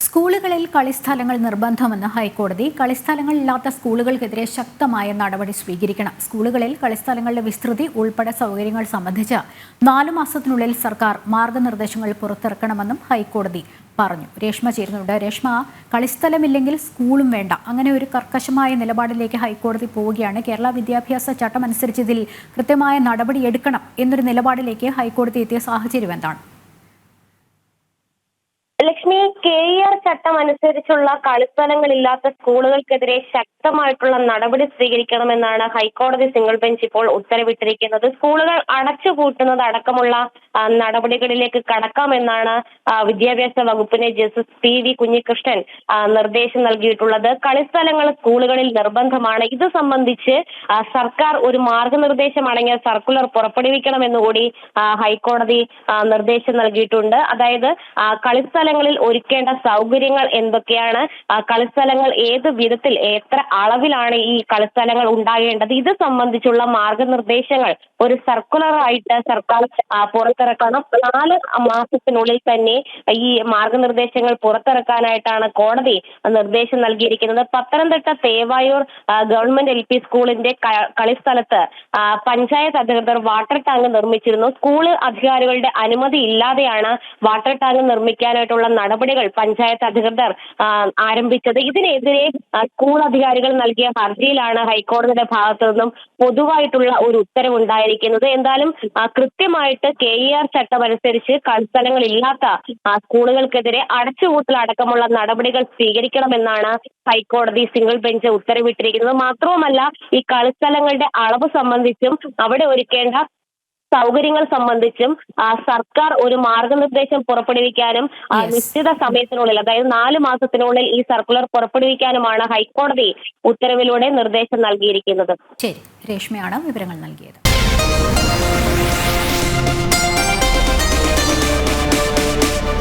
സ്കൂളുകളിൽ കളിസ്ഥലങ്ങൾ നിർബന്ധമെന്ന് ഹൈക്കോടതി. കളിസ്ഥലങ്ങളില്ലാത്ത സ്കൂളുകൾക്കെതിരെ ശക്തമായ നടപടി സ്വീകരിക്കണം. സ്കൂളുകളിൽ കളിസ്ഥലങ്ങളുടെ വിസ്തൃതി ഉൾപ്പെടെ സൗകര്യങ്ങൾ സംബന്ധിച്ച് 4 മാസത്തിനുള്ളിൽ സർക്കാർ മാർഗനിർദ്ദേശങ്ങൾ പുറത്തിറക്കണമെന്നും ഹൈക്കോടതി പറഞ്ഞു. രേഷ്മ ചേരുന്നുണ്ട്. രേഷ്മ, കളിസ്ഥലമില്ലെങ്കിൽ സ്കൂളും വേണ്ട, അങ്ങനെ ഒരു കർക്കശമായ നിലപാടിലേക്ക് ഹൈക്കോടതി പോവുകയാണ്. കേരള വിദ്യാഭ്യാസ ചട്ടം അനുസരിച്ച് ഇതിൽ കൃത്യമായ നടപടി എടുക്കണം എന്നൊരു നിലപാടിലേക്ക് ഹൈക്കോടതി എത്തിയ സാഹചര്യം എന്താണ്? ലക്ഷ്മി, KER ചട്ടം അനുസരിച്ചുള്ള കളിസ്ഥലങ്ങളില്ലാത്ത സ്കൂളുകൾക്കെതിരെ ശക്തമായിട്ടുള്ള നടപടി സ്വീകരിക്കണമെന്നാണ് ഹൈക്കോടതി സിംഗിൾ ബെഞ്ച് ഇപ്പോൾ ഉത്തരവിട്ടിരിക്കുന്നത്. സ്കൂളുകൾ അടച്ചുപൂട്ടുന്നത് അടക്കമുള്ള നടപടികളിലേക്ക് കടക്കാമെന്നാണ് വിദ്യാഭ്യാസ വകുപ്പിന് ജസ്റ്റിസ് PV കുഞ്ഞികൃഷ്ണൻ നിർദ്ദേശം നൽകിയിട്ടുള്ളത്. കളിസ്ഥലങ്ങൾ സ്കൂളുകളിൽ നിർബന്ധമാണ്. ഇത് സംബന്ധിച്ച് സർക്കാർ ഒരു മാർഗനിർദ്ദേശം അടങ്ങിയ സർക്കുലർ പുറപ്പെടുവിക്കണമെന്നുകൂടി ഹൈക്കോടതി നിർദ്ദേശം നൽകിയിട്ടുണ്ട്. അതായത് കളിസ്ഥലങ്ങളിൽ ഒരുക്കേണ്ട സൗകര്യങ്ങൾ എന്തൊക്കെയാണ്, കളിസ്ഥലങ്ങൾ ഏത് വിധത്തിൽ എത്ര അളവിലാണ് ഈ കളിസ്ഥലങ്ങൾ ഉണ്ടാകേണ്ടത്, ഇത് സംബന്ധിച്ചുള്ള മാർഗനിർദ്ദേശങ്ങൾ ഒരു സർക്കുലറായിട്ട് സർക്കാർ പുറത്തിറക്കണം. 4 മാസത്തിനുള്ളിൽ തന്നെ ഈ മാർഗനിർദ്ദേശങ്ങൾ പുറത്തിറക്കാനായിട്ടാണ് കോടതി നിർദ്ദേശം നൽകിയിരിക്കുന്നത്. പത്തനംതിട്ട തേവായൂർ ഗവൺമെന്റ് LP സ്കൂളിന്റെ കളിസ്ഥലത്ത് പഞ്ചായത്ത് അധികൃതർ വാട്ടർ ടാങ്ക് നിർമ്മിച്ചിരുന്നു. സ്കൂള് അധികാരികളുടെ അനുമതി ഇല്ലാതെയാണ് വാട്ടർ ടാങ്ക് നിർമ്മിക്കാനായിട്ടുള്ള നടപടികൾ പഞ്ചായത്ത് അധികൃതർ ആരംഭിച്ചത്. ഇതിനെതിരെ സ്കൂൾ അധികാരികൾ നൽകിയ ഹർജിയിലാണ് ഹൈക്കോടതിയുടെ ഭാഗത്തു നിന്നും പൊതുവായിട്ടുള്ള ഒരു ഉത്തരവുണ്ടായിരിക്കുന്നത്. എന്തായാലും കൃത്യമായിട്ട് KER ചട്ടം അനുസരിച്ച് കളിസ്ഥലങ്ങൾ ഇല്ലാത്ത സ്കൂളുകൾക്കെതിരെ അടച്ചുപൂട്ടൽ അടക്കമുള്ള നടപടികൾ സ്വീകരിക്കണമെന്നാണ് ഹൈക്കോടതി സിംഗിൾ ബെഞ്ച് ഉത്തരവിട്ടിരിക്കുന്നത്. മാത്രവുമല്ല, ഈ കളിസ്ഥലങ്ങളുടെ അളവ് സംബന്ധിച്ചും അവിടെ ഒരുക്കേണ്ട സൗകര്യങ്ങൾ സംബന്ധിച്ചും സർക്കാർ ഒരു മാർഗനിർദ്ദേശം പുറപ്പെടുവിക്കാനും നിശ്ചിത സമയത്തിനുള്ളിൽ, അതായത് 4 മാസത്തിനുള്ളിൽ ഈ സർക്കുലർ പുറപ്പെടുവിക്കാനുമാണ് ഹൈക്കോടതി ഉത്തരവിലൂടെ നിർദ്ദേശം നൽകിയിരിക്കുന്നത്. ശരി, രേഷ്മയാണ് വിവരങ്ങൾ നൽകിയത്.